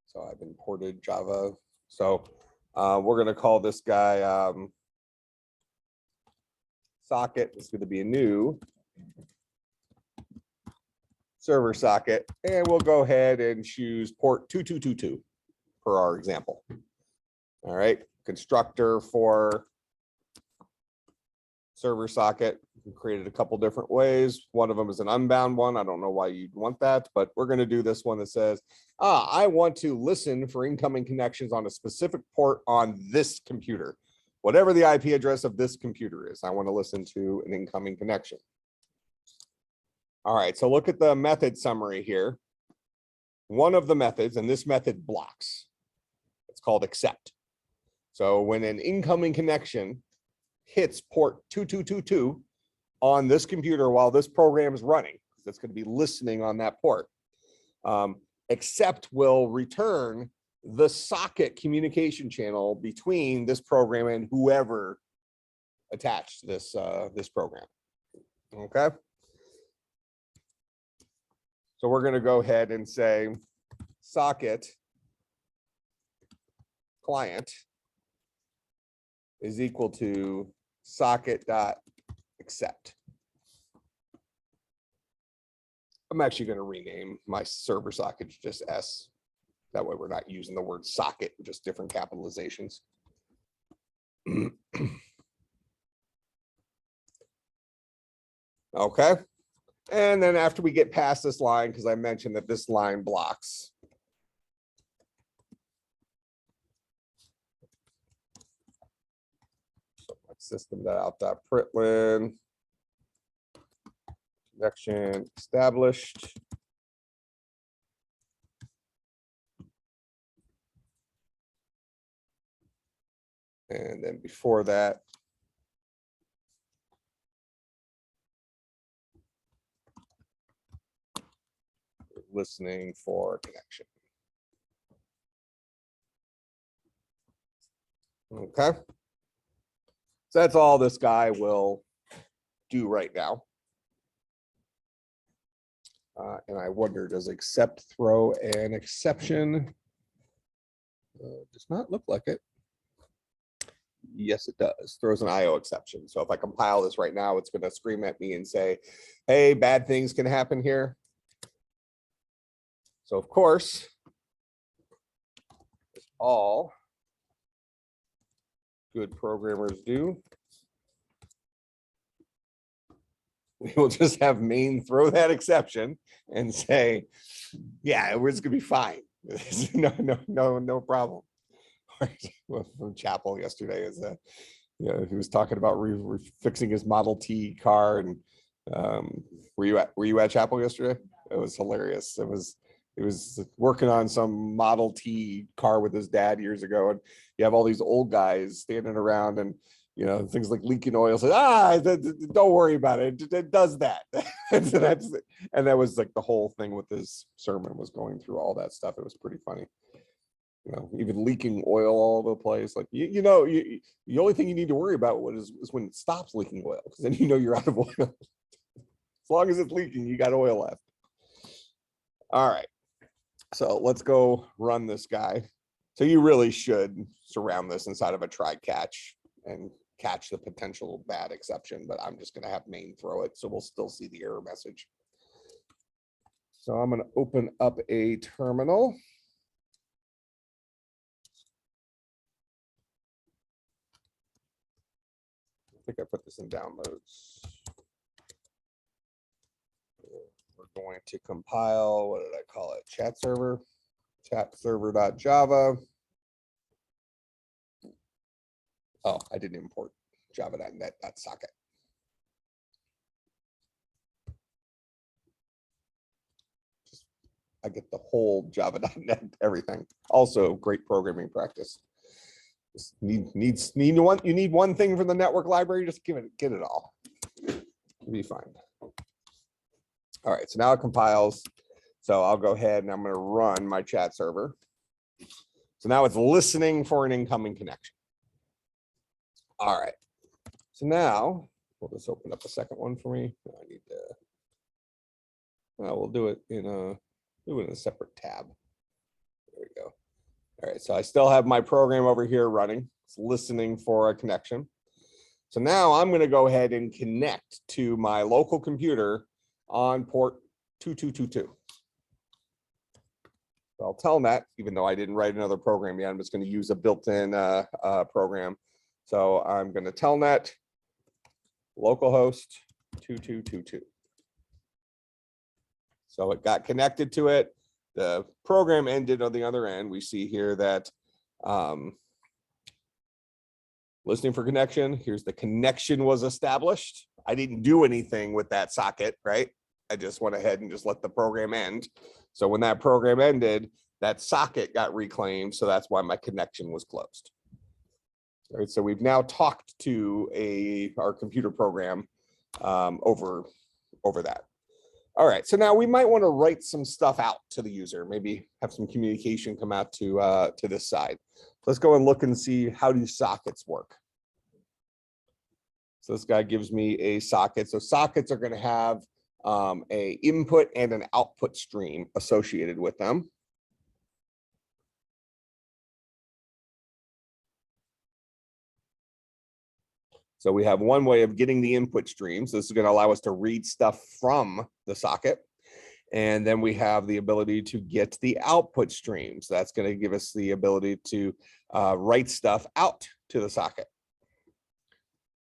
So I've imported Java. So we're going to call this guy socket. It's going to be a new server socket, and we'll go ahead and choose port 2222 for our example. All right, constructor for server socket. We created a couple different ways. One of them is an unbound one. I don't know why you'd want that, but we're going to do this one that says, I want to listen for incoming connections on a specific port on this computer. Whatever the IP address of this computer is, I want to listen to an incoming connection. All right, so look at the method summary here. One of the methods, and this method blocks, it's called accept. So when an incoming connection hits port 2222 on this computer while this program is running, it's going to be listening on that port, accept will return the socket communication channel between this program and whoever attached this this program. Okay. So we're going to go ahead and say socket client is equal to socket.accept. I'm actually going to rename my server socket to just S. That way we're not using the word socket, just different capitalizations. Okay. And then after we get past this line, because I mentioned that this line blocks. So system.out.println connection established. And then before that, listening for connection. Okay. So that's all this guy will do right now. And I wonder, does accept throw an exception? Does not look like it. Yes, it does. Throws an IO exception. So if I compile this right now, it's going to scream at me and say, hey, bad things can happen here. So of course, as all good programmers do, we will just have main throw that exception and say, yeah, it's gonna be fine. No problem. From Chapel yesterday is that, you know, he was talking about fixing his Model T car, and were you at Chapel yesterday? It was hilarious. He was working on some Model T car with his dad years ago, and you have all these old guys standing around, and you know, things like leaking oil. So don't worry about it. It does that. And so and that was like the whole thing with his sermon, was going through all that stuff. It was pretty funny. You know, even leaking oil all over the place. Like the only thing you need to worry about is when it stops leaking oil, because then you know you're out of oil. As long as it's leaking, you got oil left. All right. So let's go run this guy. So you really should surround this inside of a try catch and catch the potential bad exception, but I'm just going to have main throw it. So we'll still see the error message. So I'm going to open up a terminal. I think I put this in downloads. We're going to compile, what did I call it? Chat server, chat server.java. Oh, I didn't import java.net.socket. I get the whole java.net everything. Also great programming practice. Just you need one thing from the network library, just get it all. It'll be fine. All right, so now it compiles. So I'll go ahead and I'm going to run my chat server. So now it's listening for an incoming connection. All right. So now we'll just open up a second one for me. I need to. We'll do it in a separate tab. There we go. All right. So I still have my program over here running. It's listening for a connection. So now I'm going to go ahead and connect to my local computer on port 2222. So I'll Telnet, even though I didn't write another program yet, I'm just going to use a built-in program. So I'm going to Telnet localhost 2222. So it got connected to it. The program ended on the other end. We see here that listening for connection. Here's the connection was established. I didn't do anything with that socket, right? I just went ahead and just let the program end. So when that program ended, that socket got reclaimed. So that's why my connection was closed. All right, so we've now talked to our computer program over that. All right, so now we might want to write some stuff out to the user, maybe have some communication come out to this side. Let's go and look and see how do sockets work. So this guy gives me a socket. So sockets are going to have a input and an output stream associated with them. So we have one way of getting the input stream. So this is going to allow us to read stuff from the socket. And then we have the ability to get the output streams. That's going to give us the ability to write stuff out to the socket.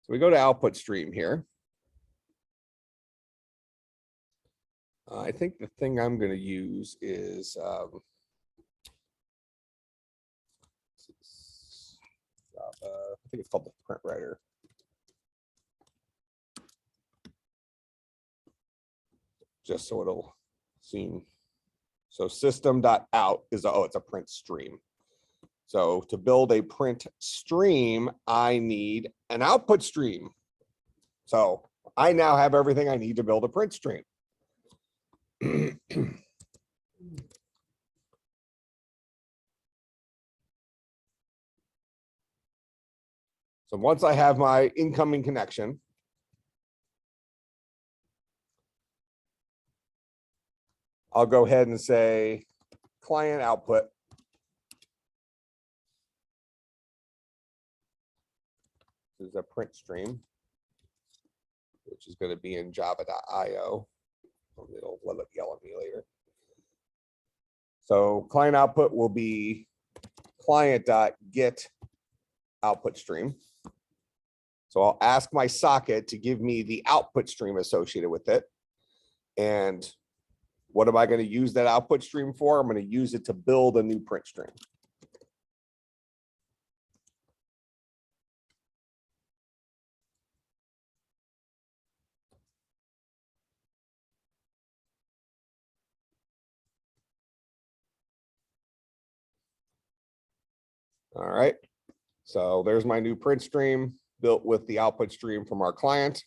So we go to output stream here. I think the thing I'm going to use is I think it's called the print writer. Just so it'll seem. So system.out is it's a print stream. So to build a print stream, I need an output stream. So I now have everything I need to build a print stream. So once I have my incoming connection, I'll go ahead and say client output. This is a print stream, which is going to be in java.io. It'll let it yell at me later. So client output will be client.get output stream. So I'll ask my socket to give me the output stream associated with it. And what am I going to use that output stream for? I'm going to use it to build a new print stream. All right. So there's my new print stream built with the output stream from our client.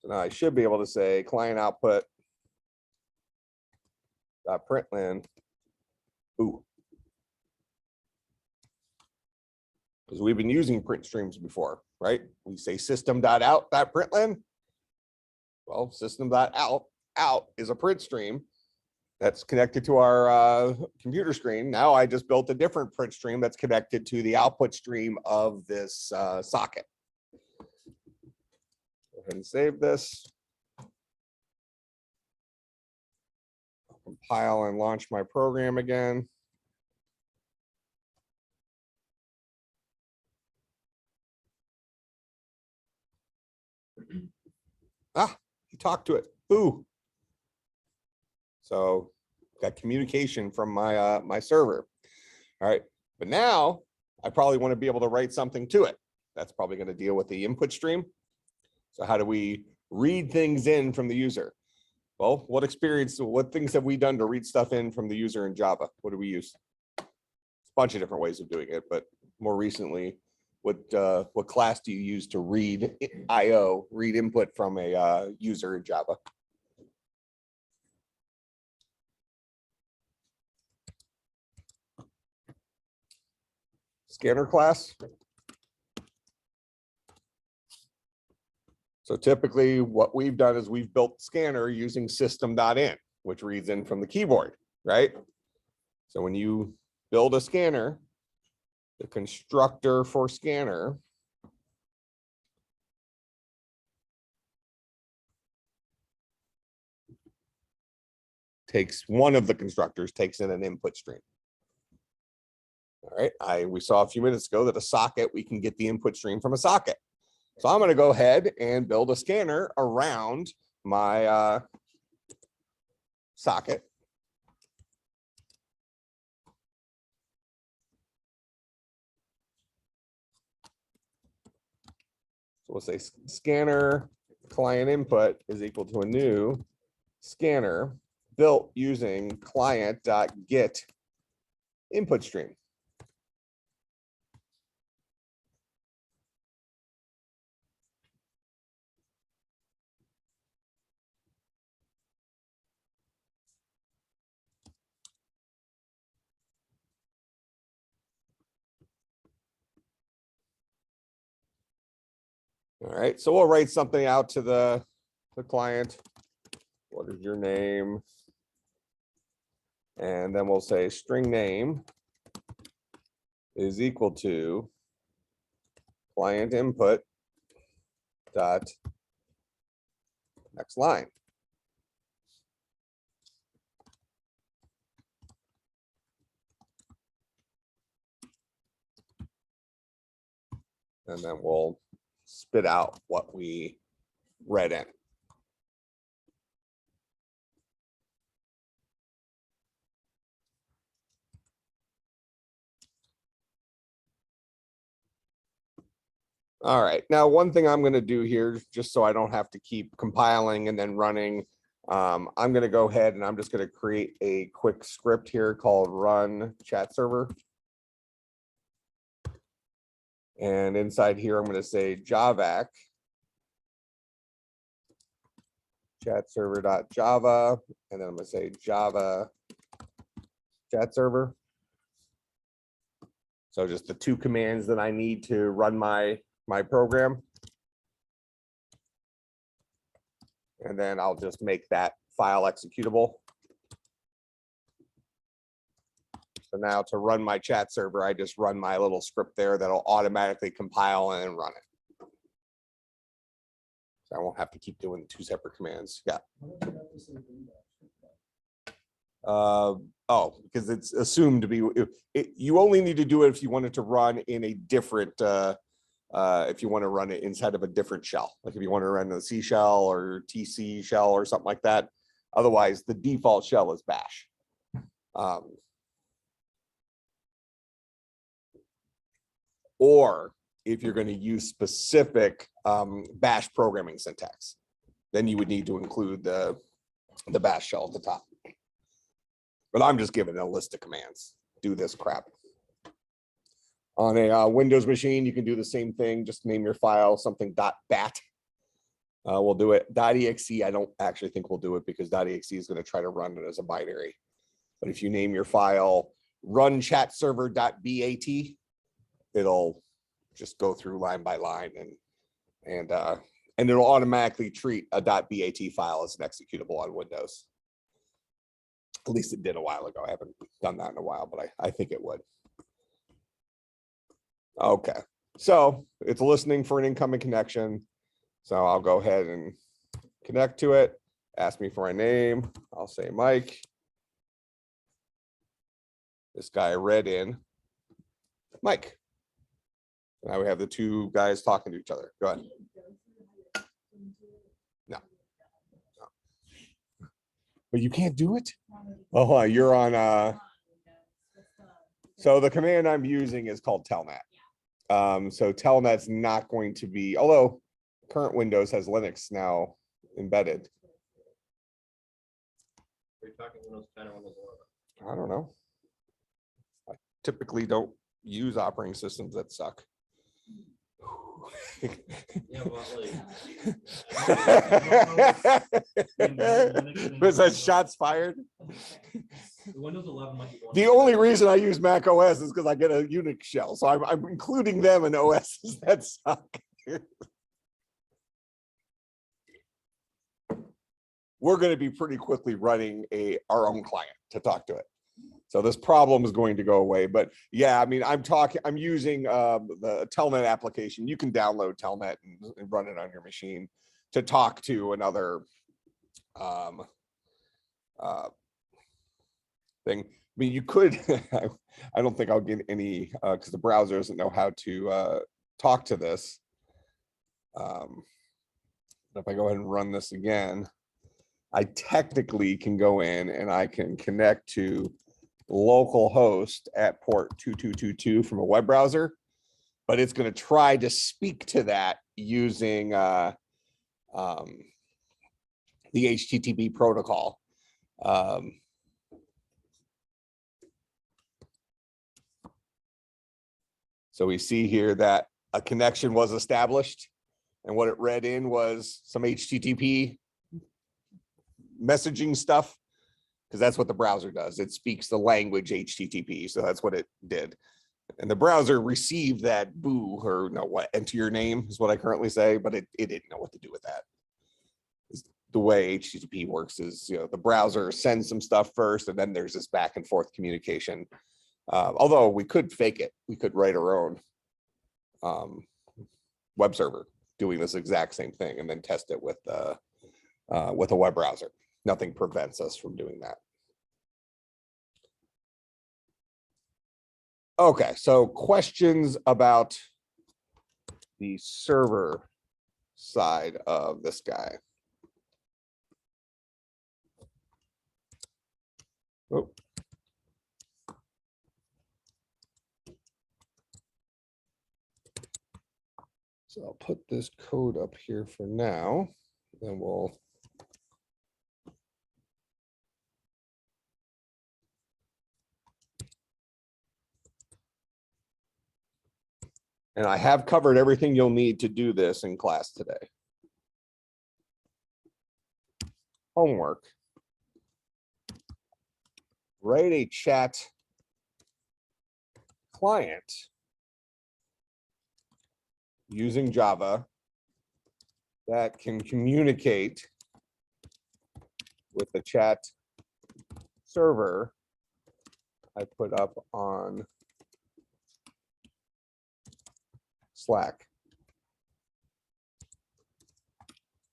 So now I should be able to say client output .println. Ooh. Because we've been using print streams before, right? We say system.out.println. Well, system.out is a print stream. that's connected to our computer screen. Now I just built a different print stream that's connected to the output stream of this socket. Go ahead and save this. Compile and launch my program again. Ah, he talked to it. Ooh. So got communication from my my server. All right, but now I probably want to be able to write something to it. That's probably going to deal with the input stream. So how do we read things in from the user? Well, what things have we done to read stuff in from the user in Java? What do we use? A bunch of different ways of doing it, but more recently, what class do you use to read IO, read input from a user in Java? Scanner class. So typically what we've done is we've built scanner using system.in, which reads in from the keyboard, right? So when you build a scanner, the constructor for scanner takes one of the constructors, takes in an input stream. All right, we saw a few minutes ago that a socket, we can get the input stream from a socket. So I'm going to go ahead and build a scanner around my socket. So we'll say scanner client input is equal to a new scanner built using client.get input stream. All right, so we'll write something out to the client. What is your name? And then we'll say string name is equal to client input dot next line. And then we'll spit out what we read in. All right, now one thing I'm going to do here, just so I don't have to keep compiling and then running, I'm going to go ahead and I'm just going to create a quick script here called run chat server. And inside here, I'm going to say javac chat server.java, and then I'm going to say java chat server. So just the two commands that I need to run my program. And then I'll just make that file executable. So now to run my chat server, I just run my little script there that'll automatically compile and run it. So I won't have to keep doing two separate commands. Yeah. Oh, because it's assumed to be, you only need to do it if you want it to run in a different, if you want to run it inside of a different shell, like if you want to run the C shell or TC shell or something like that. Otherwise, the default shell is bash. Or if you're going to use specific bash programming syntax, then you would need to include the bash shell at the top. But I'm just giving a list of commands. Do this crap. On a Windows machine, you can do the same thing. Just name your file something .bat. We'll do it. .exe, I don't actually think we'll do it because .exe is going to try to run it as a binary. But if you name your file run chat server.bat, it'll just go through line by line and it'll automatically treat a .bat file as an executable on Windows. At least it did a while ago. I haven't done that in a while, but I think it would. Okay, so it's listening for an incoming connection. So I'll go ahead and connect to it. Ask me for my name. I'll say Mike. This guy read in Mike. Now we have the two guys talking to each other. Go ahead. No. But you can't do it? Oh, you're on so the command I'm using is called Telnet. So Telnet's not going to be, although current Windows has Linux now embedded. Are you talking Windows 10 or Windows 11? I don't know. I typically don't use operating systems that suck. Yeah, but Was that shots fired? the Windows 11 might be one. The only reason I use Mac OS is because I get a Unix shell. So I'm including them in OSs that suck. We're going to be pretty quickly running our own client to talk to it. So this problem is going to go away. But yeah, I mean, I'm using the Telnet application. You can download Telnet and run it on your machine to talk to another thing. I mean, you could, I don't think I'll get any, because the browser doesn't know how to talk to this. If I go ahead and run this again, I technically can go in and I can connect to localhost at port 2222 from a web browser, but it's going to try to speak to that using the HTTP protocol. So we see here that a connection was established, and what it read in was some HTTP messaging stuff, because that's what the browser does. It speaks the language HTTP, so that's what it did. And the browser received that boo, or no, what, enter your name is what I currently say, but it didn't know what to do with that. The way HTTP works is, you know, the browser sends some stuff first, and then there's this back and forth communication. Although we could fake it, we could write our own web server doing this exact same thing and then test it with a web browser. Nothing prevents us from doing that. Okay, so questions about the server side of this guy. Oh. So I'll put this code up here for now, then we'll and I have covered everything you'll need to do this in class today. Homework. Write a chat client using Java that can communicate with the chat server I put up on Slack.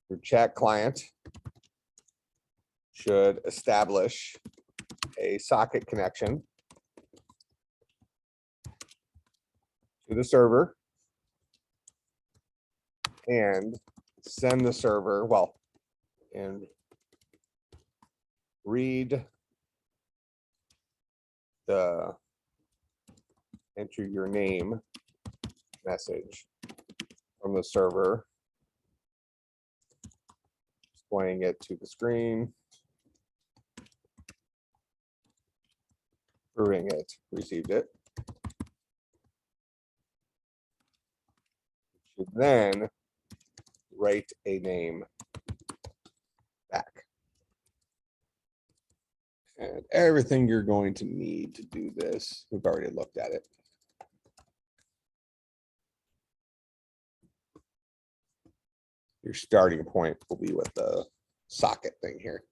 Your chat client should establish a socket connection to the server and send the server, well, and read the enter your name message from the server, displaying it to the screen, proving it received it. Should then write a name back. And everything you're going to need to do this, we've already looked at it. Your starting point will be with the socket thing here.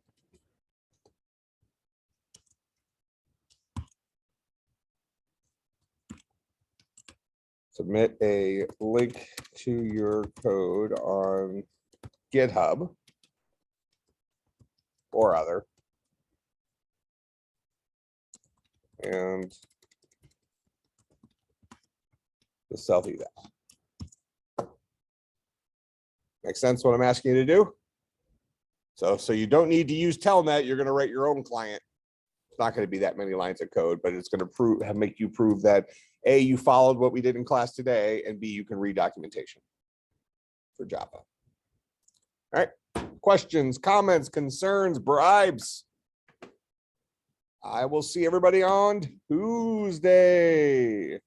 Submit a link to your code on GitHub or other. And the self eval. Make sense what I'm asking you to do? So you don't need to use Telnet. You're going to write your own client. It's not going to be that many lines of code, but it's going to make you prove that A, you followed what we did in class today, and B, you can read documentation for Java. All right. Questions, comments, concerns, bribes. I will see everybody on Tuesday.